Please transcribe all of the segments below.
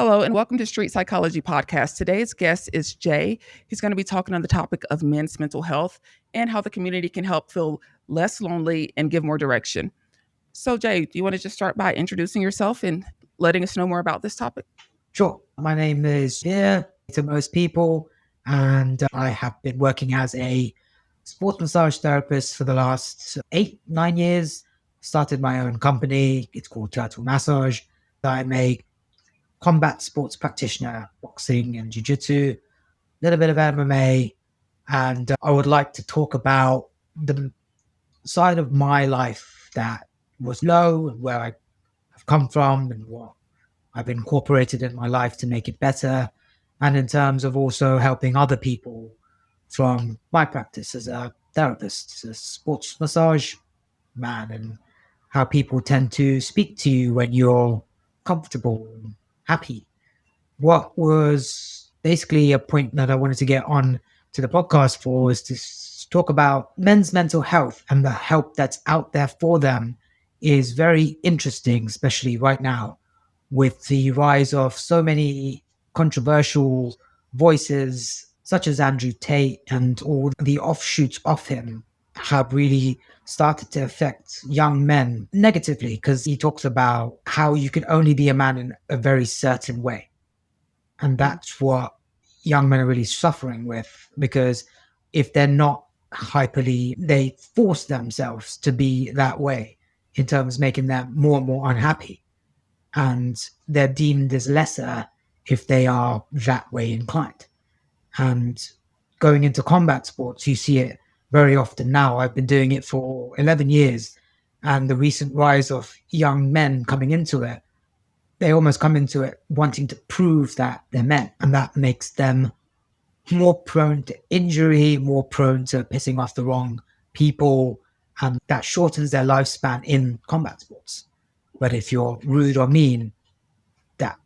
Hello, and welcome to Street Psychology Podcast. Today's guest is Jay. He's going to be talking on the topic of men's mental health and how the community can help feel less lonely and give more direction. So, Jay, do you want to just start by introducing yourself and letting us know more about this topic? Sure. My name is Jaiveer to most people, and I have been working as a sports massage therapist for the last 8, 9 years. Started my own company. It's called Turtle Massage. I'm a combat sports practitioner, boxing and jiu-jitsu, a little bit of MMA, and I would like to talk about the side of my life that was low and where I have come from and what I've incorporated in my life to make it better. And in terms of also helping other people from my practice as a therapist, as a sports massage man, and how people tend to speak to you when you're comfortable and happy. What was basically a point that I wanted to get on to the podcast for was to talk about men's mental health and the help that's out there for them is very interesting, especially right now with the rise of so many controversial voices, such as Andrew Tate and all the offshoots of him, have really started to affect young men negatively because he talks about how you can only be a man in a very certain way. And that's what young men are really suffering with because if they're not hyperly, they force themselves to be that way in terms of making them more and more unhappy, and they're deemed as lesser if they are that way inclined. And going into combat sports, you see it very often now. I've been doing it for 11 years, and the recent rise of young men coming into it, they almost come into it wanting to prove that they're men, and that makes them more prone to injury, more prone to pissing off the wrong people, and that shortens their lifespan in combat sports. But if you're rude or mean, that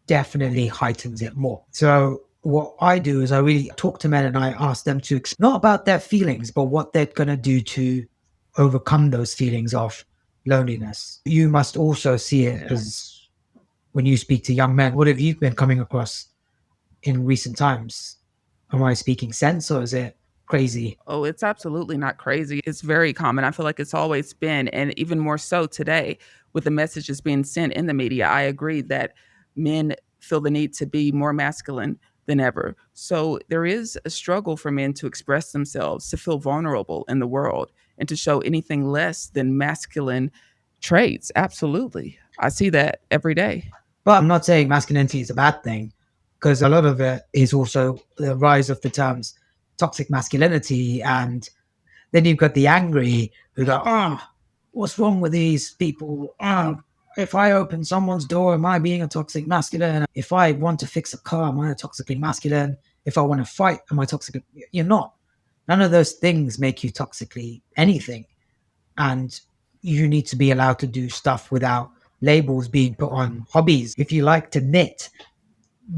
definitely heightens it more. So what I do is I really talk to men and I ask them to not about their feelings, but what they're going to do to overcome those feelings of loneliness. You must also see it as when you speak to young men. What have you been coming across in recent times? Am I speaking sense or is it crazy? Oh, it's absolutely not crazy. It's very common. I feel like it's always been, and even more so today with the messages being sent in the media. I agree that men feel the need to be more masculine than ever. So there is a struggle for men to express themselves, to feel vulnerable in the world, and to show anything less than masculine traits. Absolutely. I see that every day. But I'm not saying masculinity is a bad thing, because a lot of it is also the rise of the terms toxic masculinity. And then you've got the angry who go, what's wrong with these people? If I open someone's door, am I being a toxic masculine? If I want to fix a car, am I a toxically masculine? If I want to fight, am I toxic? You're not. None of those things make you toxically anything. And you need to be allowed to do stuff without labels being put on hobbies. If you like to knit,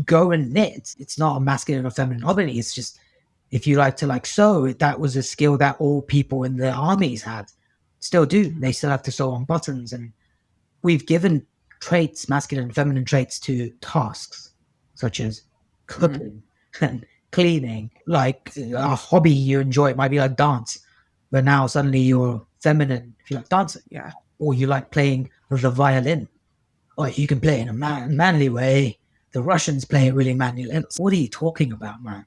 go and knit. It's not a masculine or feminine hobby. It's just if you like to sew, that was a skill that all people in the armies had, still do. They still have to sew on buttons, and we've given traits, masculine and feminine traits, to tasks such as cooking and cleaning. Like a hobby you enjoy, it might be like dance, but now suddenly you're feminine if you like dancing. Yeah. Or you like playing the violin. Or you can play it in a manly way. The Russians play it really manly. What are you talking about, man?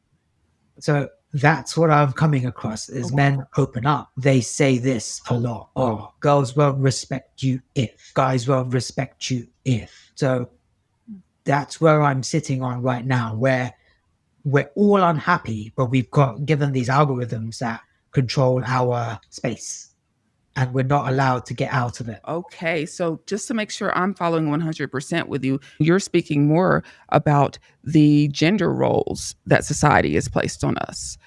So that's what I'm coming across is men open up. They say this a lot. Oh, girls won't respect you if. Guys won't respect you if. So that's where I'm sitting on right now, where we're all unhappy, but we've got given these algorithms that control our space and we're not allowed to get out of it. Okay, so just to make sure I'm following 100% with you, you're speaking more about the gender roles that society has placed on us.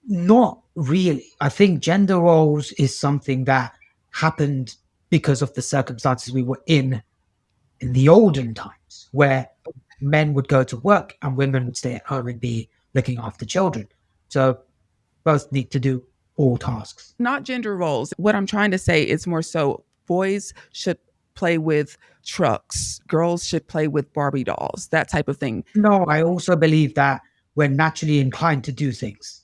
Not really. I think gender roles is something that happened because of the circumstances we were in the olden times, where men would go to work and women would stay at home and be looking after children. So both need to do all tasks. Not gender roles. What I'm trying to say is more so boys should play with trucks, girls should play with Barbie dolls, that type of thing. No, I also believe that we're naturally inclined to do things.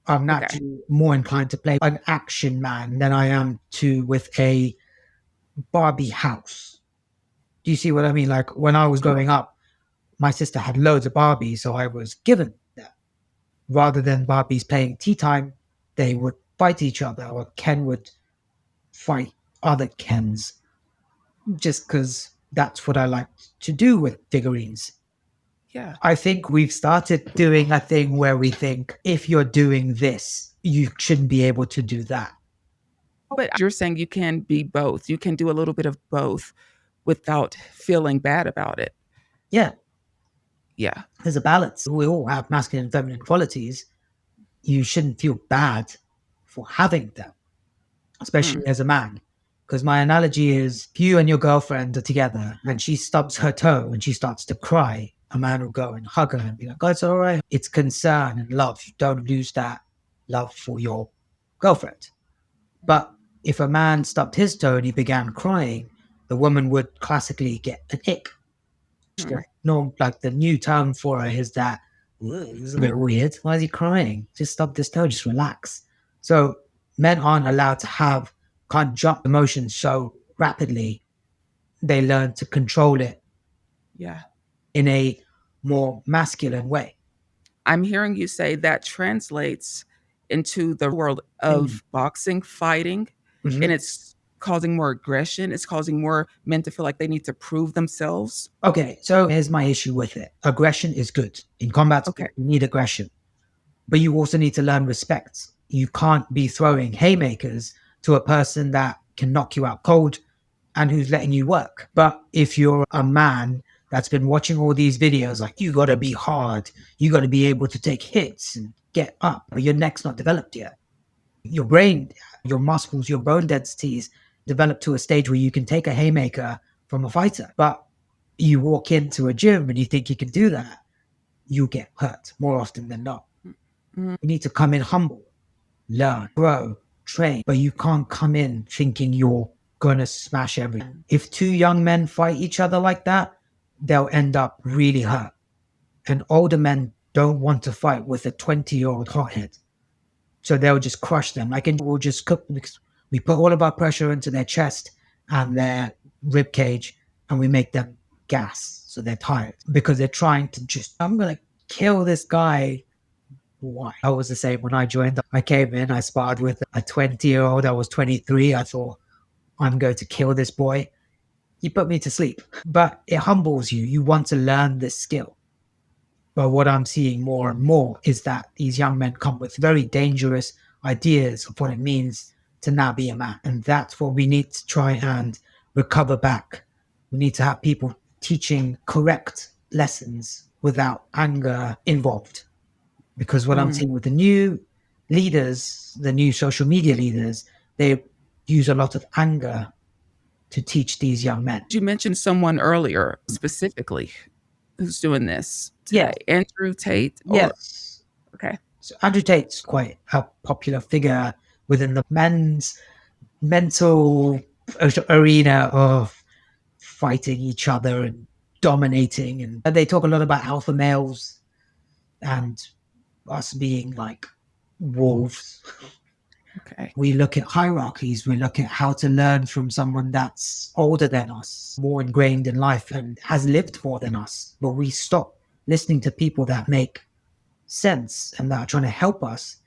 I'm Okay. naturally more inclined to play an action man than I am to with a Barbie house. Do you see what I mean? Like when I was growing up, my sister had loads of Barbies, so I was given that. Rather than Barbies playing tea time, they would fight each other, or Ken would fight other Kens, just because that's what I like to do with figurines. Yeah. I think we've started doing a thing where we think if you're doing this, you shouldn't be able to do that. But you're saying you can be both. You can do a little bit of both without feeling bad about it. Yeah, Yeah. there's a balance. We all have masculine and feminine qualities. You shouldn't feel bad for having them, especially Mm. as a man. Because my analogy is if you and your girlfriend are together and she stubs her toe and she starts to cry, a man will go and hug her and be like, oh, it's all right. It's concern and love. You don't lose that love for your girlfriend. But if a man stubbed his toe and he began crying, the woman would classically get an ick. Mm. No, like the new term for it is that it's a bit weird. Why is he crying? Just stub this toe, just relax. So men aren't allowed to can't jump emotions so rapidly. They learn to control it Yeah. in a more masculine way. I'm hearing you say that translates into the world Mm. of boxing, fighting, and Mhm. it's causing more aggression. It's causing more men to feel like they need to prove themselves. Okay, so here's my issue with it. Aggression is good. In combat Okay. sport, you need aggression, but you also need to learn respect. You can't be throwing haymakers to a person that can knock you out cold and who's letting you work. But if you're a man that's been watching all these videos, like you got to be hard, you got to be able to take hits and get up, but your neck's not developed yet. Your brain, your muscles, your bone densities develop to a stage where you can take a haymaker from a fighter. But you walk into a gym and you think you can do that, you get hurt more often than not. Mm. You need to come in humble, learn, grow, train, but you can't come in thinking you're going to smash everything. If two young men fight each other like that, they'll end up really hurt. And older men don't want to fight with a 20-year-old hothead. So they'll just crush them. Like, and we'll just cook because we put all of our pressure into their chest and their rib cage and we make them gas. So they're tired because they're trying to just, I'm going to kill this guy. Why? I was the same when I joined. I came in, I sparred with a 20-year-old. I was 23. I thought, I'm going to kill this boy. He put me to sleep. But it humbles you. You want to learn this skill. But what I'm seeing more and more is that these young men come with very dangerous ideas of what it means to now be a man. And that's what we need to try and recover back. We need to have people teaching correct lessons without anger involved. Because what I'm Mm. seeing with the new leaders, the new social media leaders, they use a lot of anger to teach these young men. You mentioned someone earlier specifically who's doing this today. Yes, Andrew Tate or yes. okay. So Andrew Tate's quite a popular figure within the men's mental arena of fighting each other and dominating. And they talk a lot about alpha males and us being like wolves. Okay. We look at hierarchies. We look at how to learn from someone that's older than us, more ingrained in life, and has lived more than us. But we stop listening to people that make sense and that are trying to help us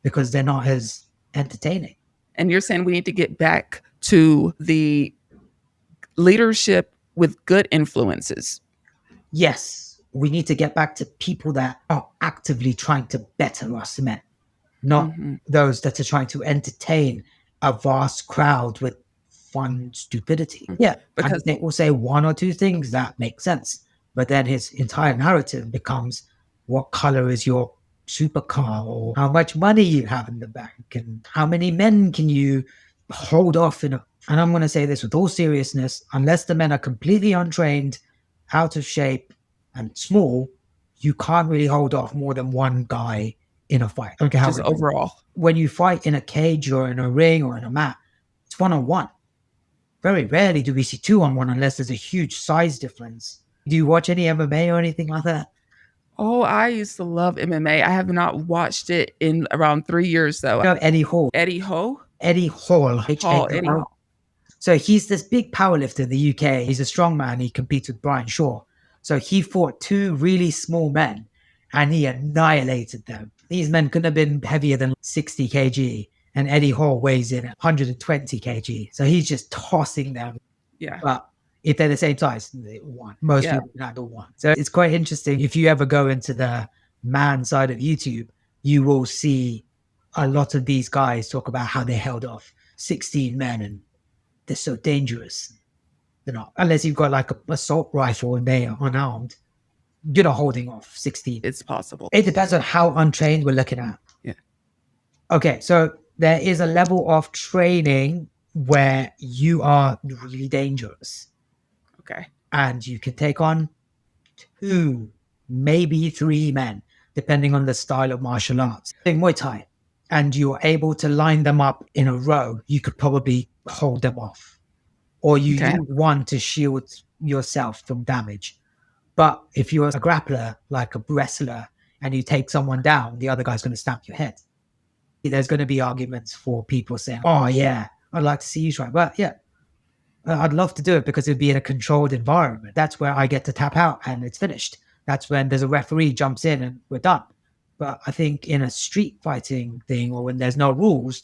because they're not as entertaining. And you're saying we need to get back to the leadership with good influences. Yes, we need to get back to people that are actively trying to better us men, not Mhm. those that are trying to entertain a vast crowd with fun stupidity. Mm. Yeah, and Because they will say one or two things that make sense, but then his entire narrative becomes what color is your supercar or how much money you have in the bank and how many men can you hold off in a. And I'm going to say this with all seriousness, unless the men are completely untrained, out of shape, and small, you can't really hold off more than one guy in a fight. Okay, how just overall. when you fight in a cage or in a ring or in a mat, it's one on one. Very rarely do we see 2-on-1 unless there's a huge size difference. Do you watch any MMA or anything like that? Oh, I used to love MMA. I have not watched it in around 3 years though. You know Eddie Hall? Eddie Ho? Eddie Hall, Hall, Eddie H-A-L-L. Hall. So he's this big powerlifter in the UK. He's a strong man. He competes with Brian Shaw. So he fought two really small men and he annihilated them. These men couldn't have been heavier than 60 kg. And Eddie Hall weighs in at 120 kg. So he's just tossing them. Yeah. But if they're the same size, they won. Most Yeah. people can handle one. So it's quite interesting. If you ever go into the man side of YouTube, you will see a lot of these guys talk about how they held off 16 men and they're so dangerous. They're not, unless you've got like an assault rifle and they are unarmed, you're not holding off 16. It's possible. It depends on how untrained we're looking at. Yeah. Okay, so there is a level of training where you are really dangerous. Okay. And you can take on 2, maybe 3 men, depending on the style of martial arts. In Muay Thai, and you're able to line them up in a row, you could probably hold them off. Or you Okay. use one to shield yourself from damage. But if you're a grappler, like a wrestler, and you take someone down, the other guy's going to stamp your head. There's going to be arguments for people saying, oh, yeah, I'd like to see you try. But yeah, I'd love to do it because it'd be in a controlled environment. That's where I get to tap out and it's finished. That's when there's a referee jumps in and we're done. But I think in a street fighting thing or when there's no rules,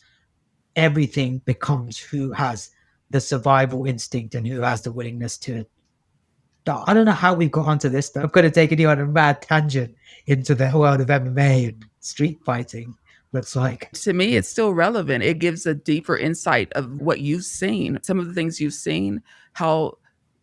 everything becomes who has the survival instinct and who has the willingness to die. I don't know how we've got onto this though. I'm going to take you on a mad tangent into the world of MMA and street fighting. Looks like to me, it's still relevant. It gives a deeper insight of what you've seen, some of the things you've seen, how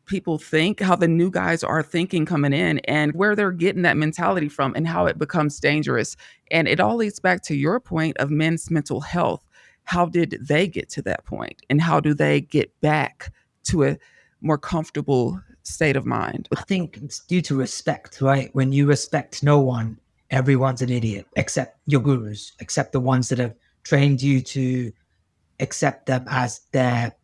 people think, how the new guys are thinking coming in, and where they're getting that mentality from, and how it becomes dangerous. And it all leads back to your point of men's mental health. How did they get to that point, and how do they get back to a more comfortable state of mind? I think it's due to respect, right? When you respect no one, everyone's an idiot except your gurus, except the ones that have trained you to accept them as their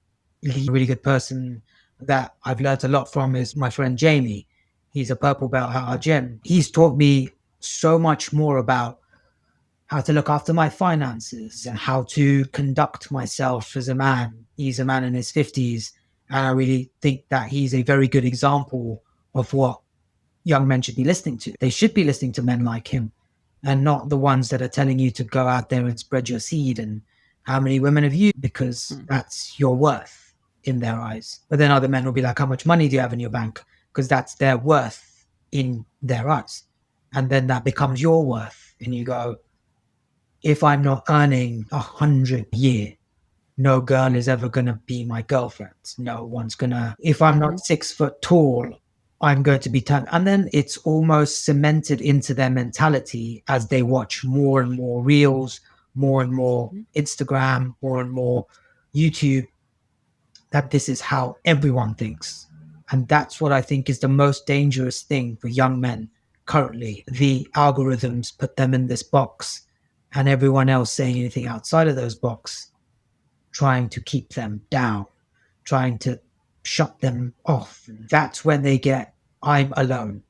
really good person. That I've learned a lot from is my friend Jamie. He's a purple belt at our gym. He's taught me so much more about how to look after my finances and how to conduct myself as a man. He's a man in his 50s. And I really think that he's a very good example of what young men should be listening to. They should be listening to men like him and not the ones that are telling you to go out there and spread your seed and how many women have you, because that's your worth in their eyes. But then other men will be like, how much money do you have in your bank? Because that's their worth in their eyes. And then that becomes your worth. And you go, if I'm not earning 100 a year, no girl is ever going to be my girlfriend. No one's going to, if I'm not 6 foot tall, I'm going to be turned. And then it's almost cemented into their mentality as they watch more and more reels, more and more Instagram, more and more YouTube, that this is how everyone thinks. And that's what I think is the most dangerous thing for young men currently. The algorithms put them in this box and everyone else saying anything outside of those boxes, trying to keep them down, trying to shut them off. That's when they get, I'm alone.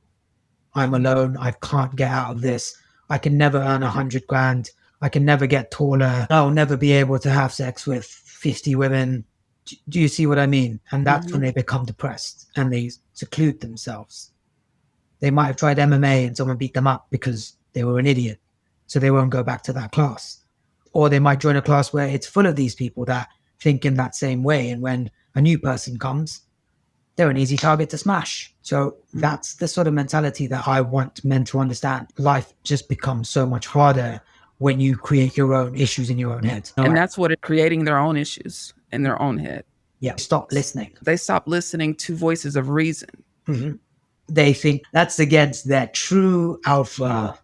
I'm alone. I can't get out of this. I can never earn 100 grand. I can never get taller. I'll never be able to have sex with 50 women. Do you see what I mean? And that's when they become depressed and they seclude themselves. They might have tried MMA and someone beat them up because they were an idiot. So they won't go back to that class. Or they might join a class where it's full of these people that think in that same way. And when a new person comes, they're an easy target to smash. So that's the sort of mentality that I want men to understand. Life just becomes so much harder when you create your own issues in your own head. And that's what it creating their own issues in their own head. Yeah, stop listening. They stop listening to voices of reason. Mm-hmm. They think that's against their true alpha.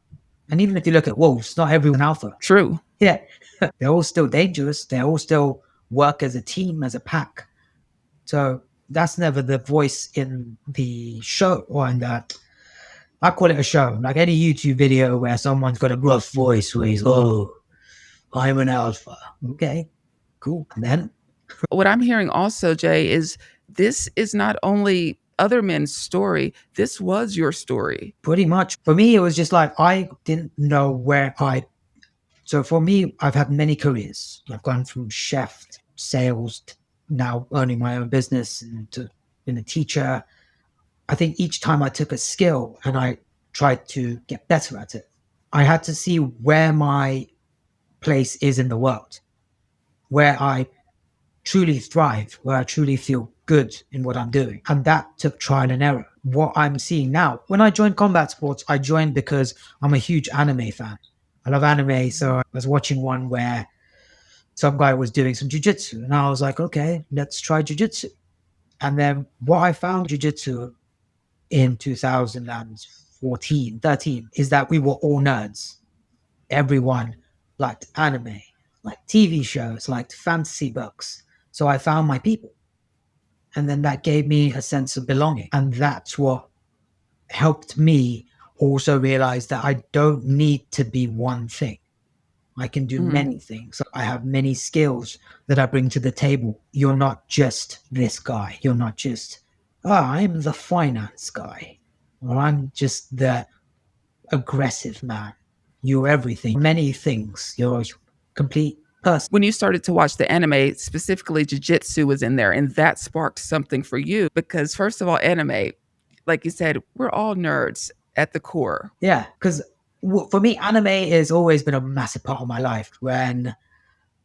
And even if you look at wolves, not everyone alpha. True. Yeah, they're all still dangerous. They all still work as a team, as a pack. So that's never the voice in the show or in that. I call it a show, like any YouTube video where someone's got a gruff voice where he's, oh, I'm an alpha. Okay, cool. And then What I'm hearing also, Jay, is this is not only other men's story, this was your story. Pretty much. For me, it was just like I didn't know where I. So for me, I've had many careers. I've gone from chef, to sales, to now owning my own business, and to being a teacher. I think each time I took a skill and I tried to get better at it, I had to see where my place is in the world, where I truly thrive, where I truly feel good in what I'm doing. And that took trial and error. What I'm seeing now, when I joined combat sports, I joined because I'm a huge anime fan. I love anime. So I was watching one where some guy was doing some jujitsu, and I was like, okay, let's try jujitsu. And then what I found jujitsu in 2014, 13 is that we were all nerds. Everyone liked anime, liked TV shows, liked fantasy books. So I found my people. And then that gave me a sense of belonging. And that's what helped me also realize that I don't need to be one thing. I can do Mhm. many things. I have many skills that I bring to the table. You're not just this guy. You're not just, I'm the finance guy, or I'm just the aggressive man. You're everything, many things. You're a complete person. When you started to watch the anime, specifically Jujitsu was in there, and that sparked something for you because, first of all, anime, like you said, we're all nerds at the core. Yeah, because for me, anime has always been a massive part of my life. When you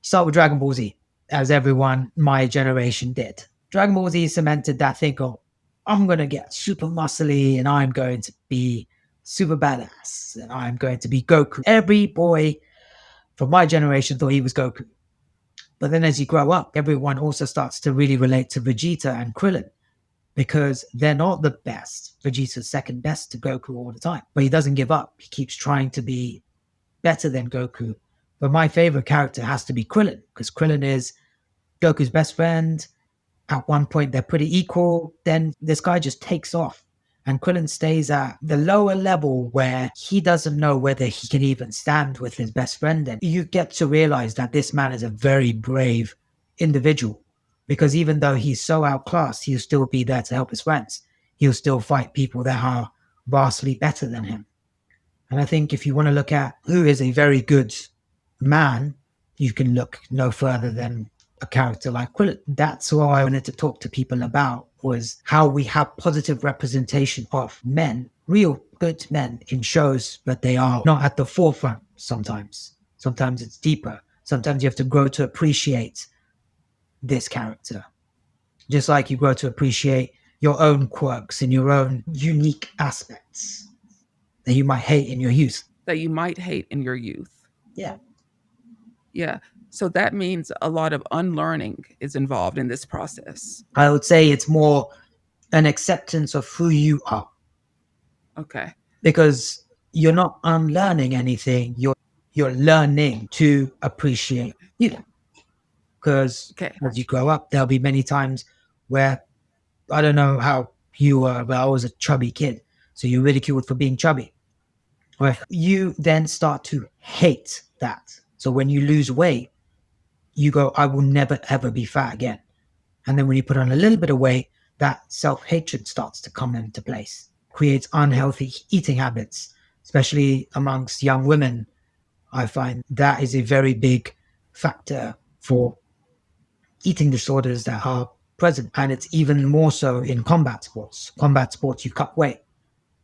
start with Dragon Ball Z, as everyone my generation did, Dragon Ball Z cemented that thing of, I'm going to get super muscly and I'm going to be super badass and I'm going to be Goku. Every boy from my generation thought he was Goku. But then as you grow up, everyone also starts to really relate to Vegeta and Krillin because they're not the best. Vegeta's second best to Goku all the time, but he doesn't give up. He keeps trying to be better than Goku. But my favorite character has to be Krillin because Krillin is Goku's best friend. At one point, they're pretty equal. Then this guy just takes off. And Krillin stays at the lower level where he doesn't know whether he can even stand with his best friend. And you get to realize that this man is a very brave individual because even though he's so outclassed, he'll still be there to help his friends. He'll still fight people that are vastly better than him. And I think if you want to look at who is a very good man, you can look no further than a character like Quillet. That's what I wanted to talk to people about was how we have positive representation of men, real good men in shows, but they are not at the forefront sometimes. Sometimes it's deeper. Sometimes you have to grow to appreciate this character. Just like you grow to appreciate your own quirks and your own unique aspects that you might hate in your youth. That you might hate in your youth. Yeah. Yeah. So that means a lot of unlearning is involved in this process. I would say it's more an acceptance of who you are Okay. because you're not unlearning anything. You're learning to appreciate you because Okay. as you grow up, there'll be many times where I don't know how you were, but I was a chubby kid. So you're ridiculed for being chubby. Right? You then start to hate that. So when you lose weight, you go, I will never ever be fat again. And then when you put on a little bit of weight, that self hatred starts to come into place, creates unhealthy eating habits, especially amongst young women. I find that is a very big factor for eating disorders that are present. And it's even more so in combat sports. Combat sports, you cut weight.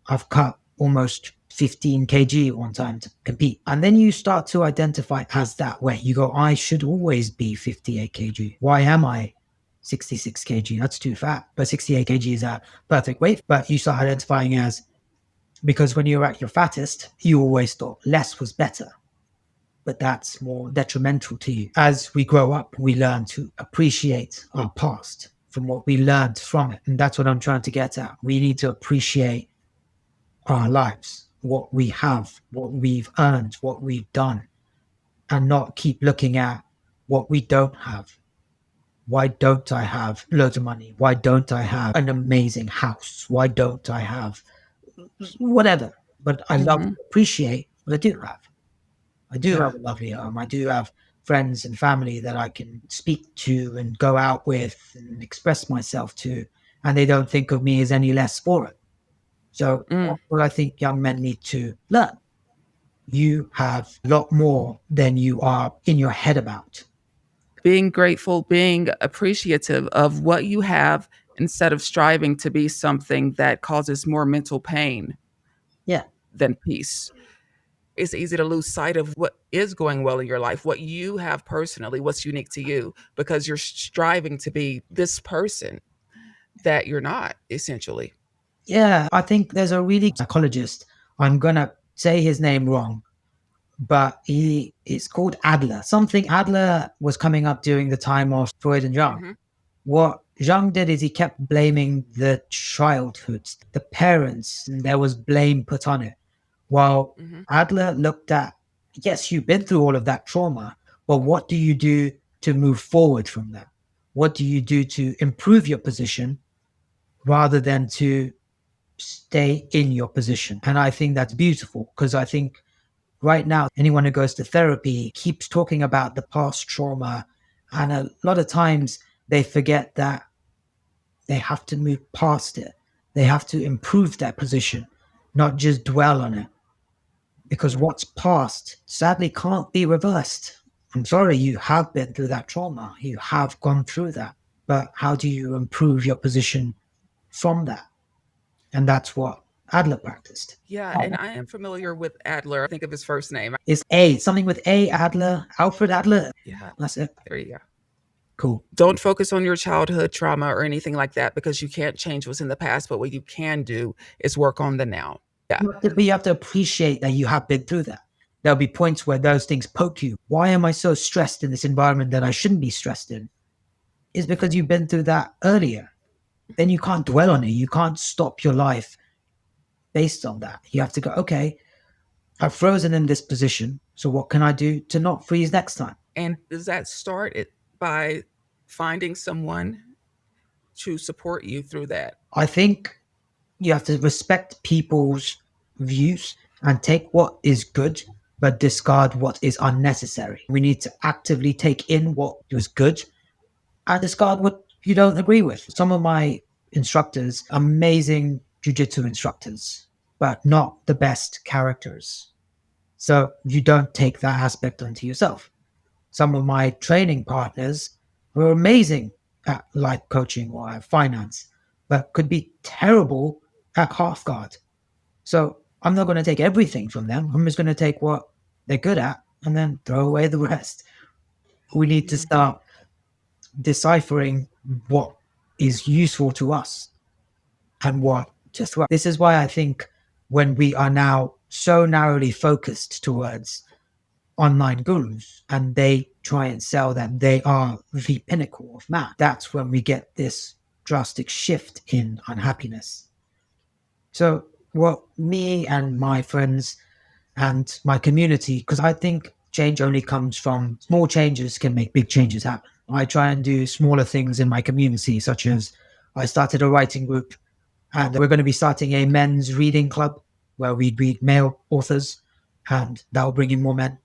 I've cut almost 15 kg one time to compete. And then you start to identify as that weight. You go, I should always be 58 kg. Why am I 66 kg? That's too fat. But 68 kg is a perfect weight. But you start identifying as because when you're at your fattest, you always thought less was better. But that's more detrimental to you. As we grow up, we learn to appreciate our past from what we learned from it. And that's what I'm trying to get at. We need to appreciate our lives, what we have, what we've earned, what we've done, and not keep looking at what we don't have. Why don't I have loads of money? Why don't I have an amazing house? Why don't I have whatever? But I love to Mm-hmm. appreciate what I do have. I do Yeah. have a lovely home. I do have friends and family that I can speak to and go out with and express myself to, and they don't think of me as any less for it. So Mm. that's what I think young men need to learn. You have a lot more than you are in your head about. Being grateful, being appreciative of what you have instead of striving to be something that causes more mental pain Yeah. than peace. It's easy to lose sight of what is going well in your life, what you have personally, what's unique to you, because you're striving to be this person that you're not, essentially. Yeah. I think there's a really psychologist. I'm going to say his name wrong, but he it's called Adler. Something Adler was coming up during the time of Freud and Jung. Hmm. What Jung did is he kept blaming the childhood, the parents, and there was blame put on it. While Hmm. Adler looked at, yes, you've been through all of that trauma, but what do you do to move forward from that? What do you do to improve your position rather than to stay in your position? And I think that's beautiful because I think right now, anyone who goes to therapy keeps talking about the past trauma. And a lot of times they forget that they have to move past it. They have to improve their position, not just dwell on it. Because Mm. what's past sadly can't be reversed. I'm sorry, you have been through that trauma. You have gone through that. But how do you improve your position from that? And that's what Adler practiced. Yeah, and I am familiar with Adler. I think of his first name. It's A, something with A, Adler, Alfred Adler. Yeah, That's it. there you go. Cool. Don't focus on your childhood trauma or anything like that because you can't change what's in the past. But what you can do is work on the now. Yeah. But you have to appreciate that you have been through that. There'll be points where those things poke you. Why am I so stressed in this environment that I shouldn't be stressed in? It's because you've been through that earlier. Then you can't dwell on it. You can't stop your life based on that. You have to go, okay, I've frozen in this position. So what can I do to not freeze next time? And does that start it by finding someone to support you through that? I think you have to respect people's views and take what is good, but discard what is unnecessary. We need to actively take in what was good and discard what you don't agree with. Some of my instructors, amazing jujitsu instructors, but not the best characters. So you don't take that aspect onto yourself. Some of my training partners were amazing at life coaching or at finance, but could be terrible at half guard. So I'm not going to take everything from them. I'm just going to take what they're good at and then throw away the rest. We need to Mm. start deciphering what is useful to us and what just what. This is why I think when we are now so narrowly focused towards online gurus and they try and sell that they are the pinnacle of math, that's when we get this drastic shift in unhappiness. So, what me and my friends and my community, because I think change only comes from small changes can make big changes happen. I try and do smaller things in my community, such as I started a writing group and we're going to be starting a men's reading club where we read male authors and that will bring in more men.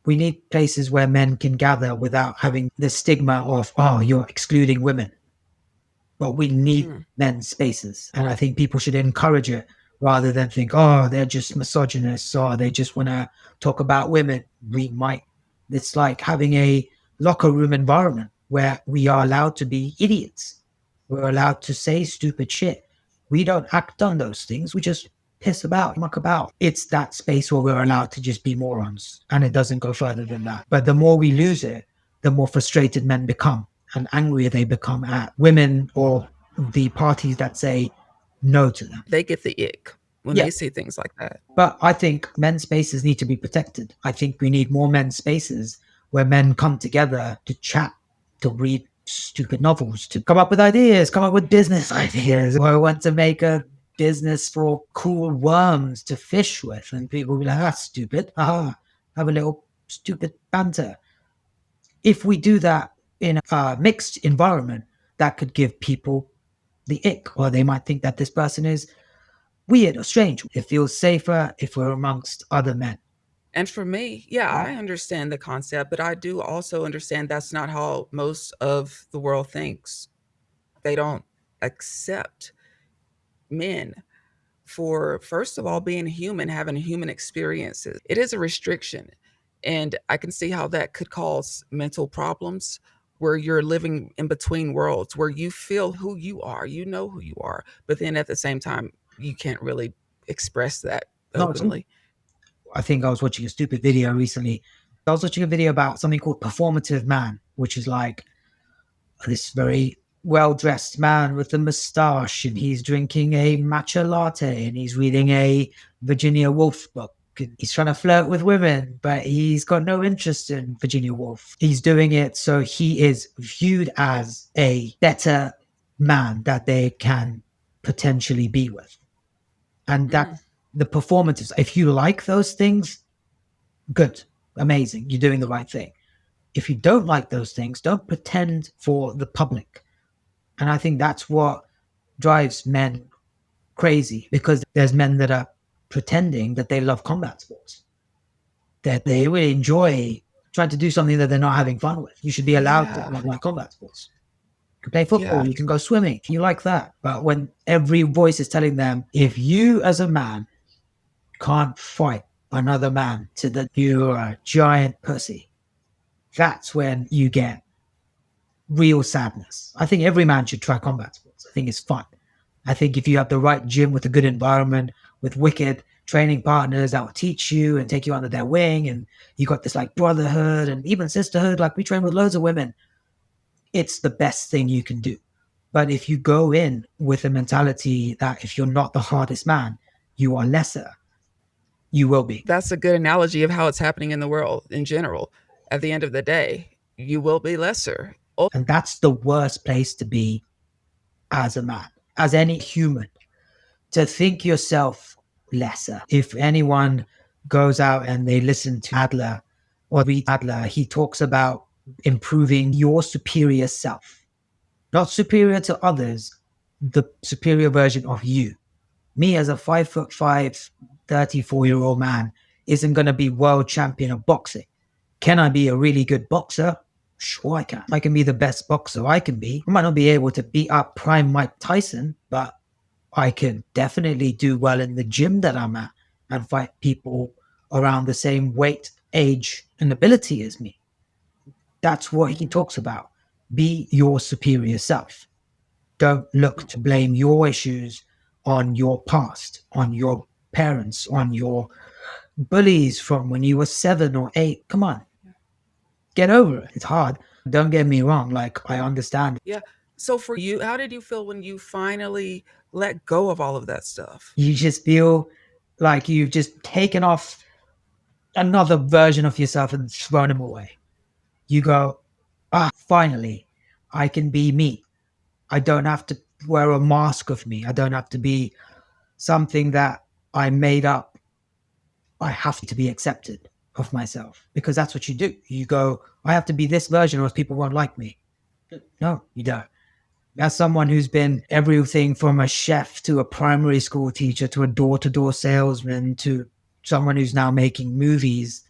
We need places where men can gather without having the stigma of, oh, you're excluding women. But we need Mm. men's spaces. And I think people should encourage it rather than think, oh, they're just misogynists or they just want to talk about women. We might, it's like having a locker room environment where we are allowed to be idiots. We're allowed to say stupid shit. We don't act on those things. We just piss about, muck about. It's that space where we're allowed to just be morons. And it doesn't go further than that. But the more we lose it, the more frustrated men become and angrier they become at women or the parties that say no to them. They get the ick when Yeah. they see things like that. But I think men's spaces need to be protected. I think we need more men's spaces where men come together to chat, to read stupid novels, to come up with ideas, come up with business ideas. Or I want to make a business for cool worms to fish with. And people will be like, that's stupid. Aha, have a little stupid banter. If we do that in a mixed environment, that could give people the ick, or they might think that this person is weird or strange. It feels safer if we're amongst other men. And for me, yeah, I understand the concept, but I do also understand that's not how most of the world thinks. They don't accept men for, first of all, being human, having human experiences. It is a restriction. And I can see how that could cause mental problems where you're living in between worlds, where you feel who you are, you know who you are, but then at the same time, you can't really express that Not at all. openly. I think I was watching a stupid video recently. I was watching a video about something called performative man, which is like this very well dressed man with a mustache, and he's drinking a matcha latte, and he's reading a Virginia Woolf book. And he's trying to flirt with women, but he's got no interest in Virginia Woolf. He's doing it so he is viewed as a better man that they can potentially be with. And Mm, that the performances, if you like those things, good, amazing, you're doing the right thing. If you don't like those things, don't pretend for the public. And I think that's what drives men crazy, because there's men that are pretending that they love combat sports, that they really enjoy trying to do something that they're not having fun with. You should be allowed to yeah, not like combat sports. You can play football, yeah. you can go swimming, you like that. But when every voice is telling them, if you as a man can't fight another man to that you're a giant pussy, that's when you get real sadness. I think every man should try combat sports. I think it's fun. I think if you have the right gym with a good environment, with wicked training partners that will teach you and take you under their wing, and you got this like brotherhood and even sisterhood, like we train with loads of women, it's the best thing you can do. But if you go in with a mentality that if you're not the hardest man, you are lesser, you will be. That's a good analogy of how it's happening in the world in general. At the end of the day, you will be lesser. And that's the worst place to be as a man, as any human, to think yourself lesser. If anyone goes out and they listen to Adler or read Adler, he talks about improving your superior self, not superior to others, the superior version of you. Me as a 5'5", 34-year-old man isn't going to be world champion of boxing. Can I be a really good boxer? Sure, I can. I can be the best boxer I can be. I might not be able to beat up prime Mike Tyson, but I can definitely do well in the gym that I'm at and fight people around the same weight, age, and ability as me. That's what he Mhm. talks about. Be your superior self. Don't look to blame your issues on your past, on your parents, on your bullies from when you were 7 or 8. Come on, get over it. It's hard. Don't get me wrong. Like, I understand. Yeah. So for you, how did you feel when you finally let go of all of that stuff? You just feel like you've just taken off another version of yourself and thrown them away. You go, finally, I can be me. I don't have to wear a mask of me. I don't have to be something that I made up. I have to be accepted of myself, because that's what you do. You go, I have to be this version or else people won't like me. No, you don't. As someone who's been everything from a chef to a primary school teacher to a door to door salesman to someone who's now making movies,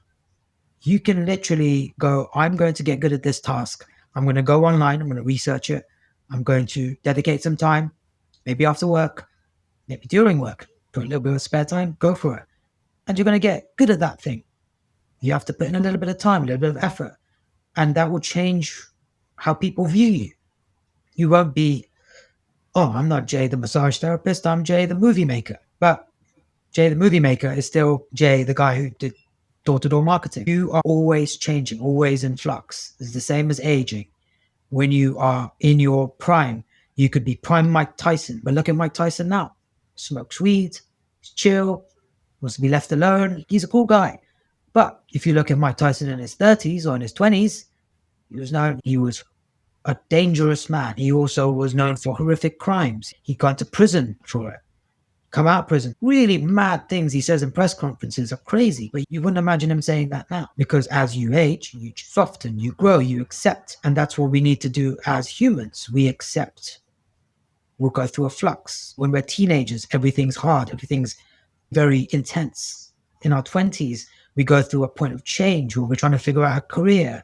you can literally go, I'm going to get good at this task. I'm going to go online. I'm going to research it. I'm going to dedicate some time, maybe after work, maybe during work, for a little bit of spare time, go for it. And you're going to get good at that thing. You have to put in a little bit of time, a little bit of effort, and that will change how people view you. You won't be, oh, I'm not Jay the massage therapist, I'm Jay the movie maker. But Jay the movie maker is still Jay the guy who did door to door marketing. You are always changing, always in flux. It's the same as aging. When you are in your prime, you could be prime Mike Tyson, but look at Mike Tyson now. Smokes weed, he's chill, wants to be left alone. He's a cool guy. But if you look at Mike Tyson in his 30s or in his 20s, he was a dangerous man. He also was known for horrific crimes. He got to prison for it. Come out of prison. Really mad things he says in press conferences are crazy, but you wouldn't imagine him saying that now, because as you age, you soften, you grow, you accept. And that's what we need to do as humans. We accept. We'll go through a flux. When we're teenagers, everything's hard, everything's very intense. In our 20s, We go through a point of change where we're trying to figure out a career,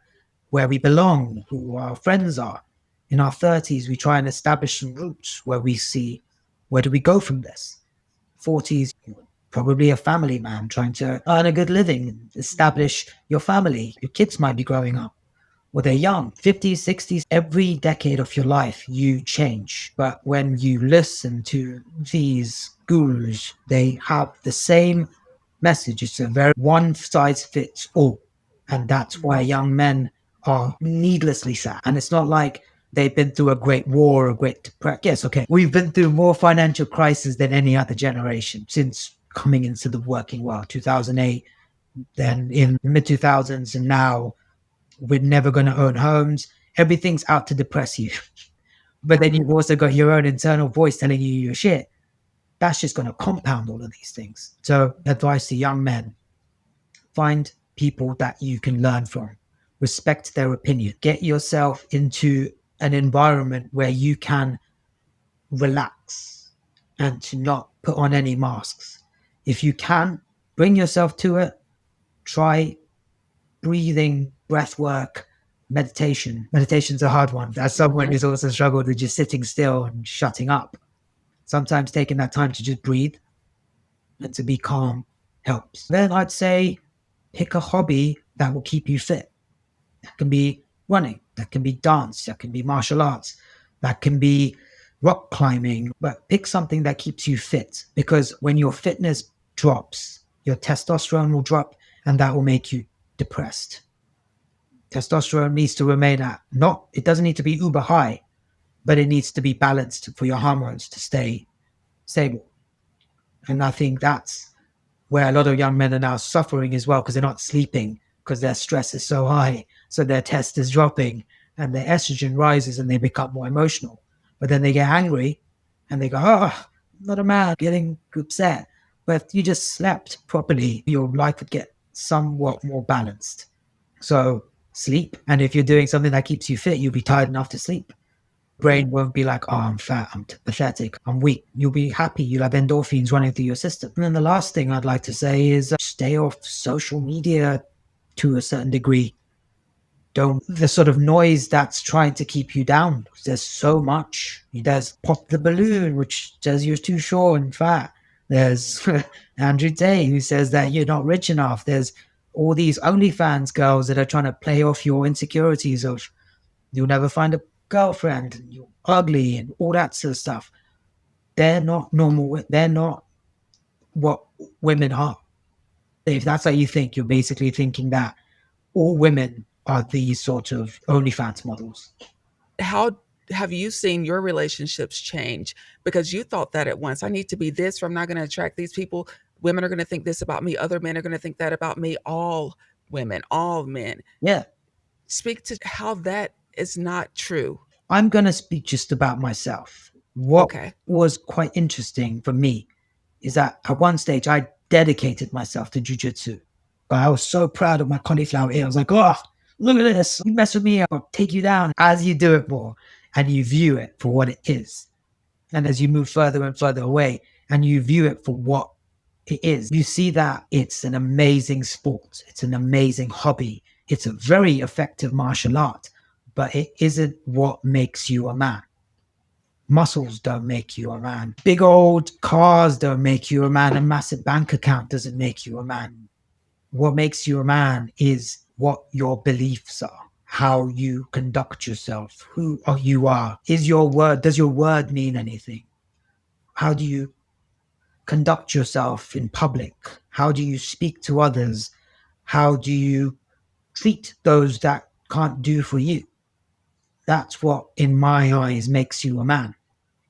where we belong, who our friends are. In our 30s, we try and establish some roots where we see where do we go from this. 40s, probably a family man trying to earn a good living, establish your family. Your kids might be growing up or they're young. 50s, 60s, every decade of your life, you change. But when you listen to these gurus, they have the same message. It's a very one size fits all. And that's why young men are needlessly sad. And it's not like they've been through a great war, a great depression. Yes, okay. We've been through more financial crisis than any other generation since coming into the working world, 2008, then in the mid 2000s, and now we're never going to own homes. Everything's out to depress you. But then you've also got your own internal voice telling you you're shit. That's just going to compound all of these things. So, advice to young men: find people that you can learn from, respect their opinion, get yourself into an environment where you can relax and to not put on any masks. If you can, bring yourself to it, try breathing, breath work, meditation. Meditation's a hard one. As someone who's also struggled with just sitting still and shutting up, sometimes taking that time to just breathe and to be calm helps. Then I'd say pick a hobby that will keep you fit. That can be running, that can be dance, that can be martial arts, that can be rock climbing, but pick something that keeps you fit because when your fitness drops, your testosterone will drop and that will make you depressed. Testosterone needs to remain at not, it doesn't need to be uber high, but it needs to be balanced for your hormones to stay stable. And I think that's where a lot of young men are now suffering as well because they're not sleeping because their stress is so high. So their test is dropping and their estrogen rises and they become more emotional. But then they get angry and they go, oh, I'm not a man, getting upset. But if you just slept properly, your life would get somewhat more balanced. So sleep. And if you're doing something that keeps you fit, you'll be tired enough to sleep. Brain won't be like, oh, I'm fat, I'm pathetic, I'm weak. You'll be happy. You'll have endorphins running through your system. And then the last thing I'd like to say is stay off social media to a certain degree. Don't the sort of noise that's trying to keep you down. There's so much. There's Pop the Balloon, which says you're too short and fat. There's Andrew Day, who says that you're not rich enough. There's all these OnlyFans girls that are trying to play off your insecurities of you'll never find a girlfriend and you're ugly and all that sort of stuff. They're not normal. They're not what women are. If that's how you think, you're basically thinking that all women are these sort of OnlyFans models. How have you seen your relationships change? Because you thought that at once, I need to be this, or I'm not going to attract these people. Women are going to think this about me. Other men are going to think that about me. All women, all men. Yeah. Speak to how that is not true. I'm going to speak just about myself. What Okay. was quite interesting for me is that at one stage I dedicated myself to jujitsu. But I was so proud of my cauliflower ear. I was like, oh, look at this. You mess with me, I'll take you down. As you do it more and you view it for what it is. And as you move further and further away and you view it for what it is, you see that it's an amazing sport. It's an amazing hobby. It's a very effective martial art, but it isn't what makes you a man. Muscles don't make you a man. Big old cars don't make you a man. A massive bank account doesn't make you a man. What makes you a man is what your beliefs are, how you conduct yourself, who you are. Does your word mean anything? How do you conduct yourself in public? How do you speak to others? How do you treat those that can't do for you? That's what, in my eyes, makes you a man.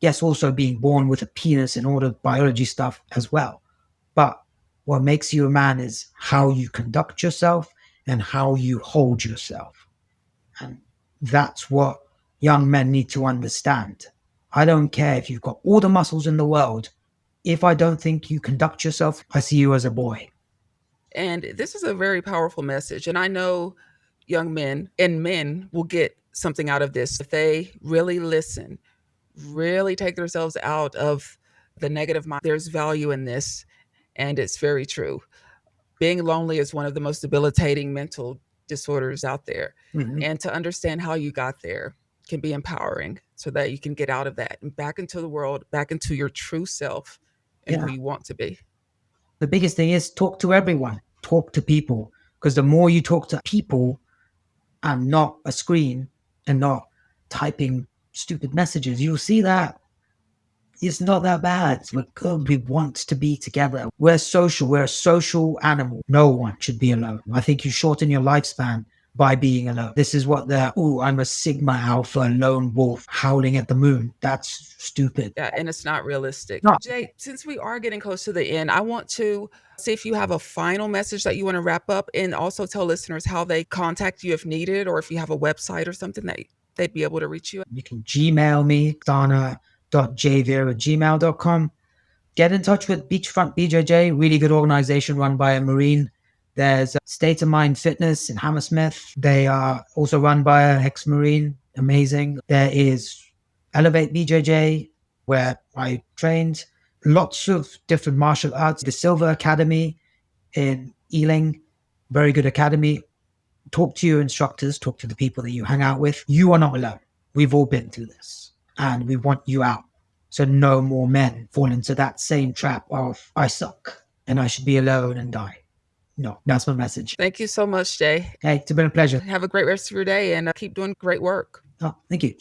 Yes, also being born with a penis and all the biology stuff as well. But what makes you a man is how you conduct yourself and how you hold yourself. And that's what young men need to understand. I don't care if you've got all the muscles in the world. If I don't think you conduct yourself, I see you as a boy. And this is a very powerful message. And I know young men and men will get something out of this if they really listen, really take themselves out of the negative mind. There's value in this, and it's very true. being lonely is one of the most debilitating mental disorders out there. Mhm. And to understand how you got there can be empowering so that you can get out of that and back into the world, back into your true self and who Yeah. you want to be. The biggest thing is talk to everyone, talk to people. Because the more you talk to people and not a screen and not typing stupid messages, you'll see that it's not that bad. We're good. We want to be together. We're social. We're a social animal. No one should be alone. I think you shorten your lifespan by being alone. This is what I'm a Sigma Alpha lone wolf howling at the moon. That's stupid. Yeah, and it's not realistic. No, Jay, since we are getting close to the end, I want to see if you have a final message that you want to wrap up and also tell listeners how they contact you if needed, or if you have a website or something that they'd be able to reach you. you can Gmail me, Asthana.Jaiveer@gmail.com. Get in touch with Beachfront BJJ, really good organization run by a Marine. There's State of Mind Fitness in Hammersmith. They are also run by an ex-Marine. Amazing. There is Elevate BJJ, where I trained. Lots of different martial arts. The Silver Academy in Ealing, very good academy. Talk to your instructors, talk to the people that you hang out with. You are not alone. We've all been through this and we want you out. So no more men fall into that same trap of I suck and I should be alone and die. No, that's my message. Thank you so much, Jay. Hey, it's been a pleasure. Have a great rest of your day and keep doing great work. Oh, thank you.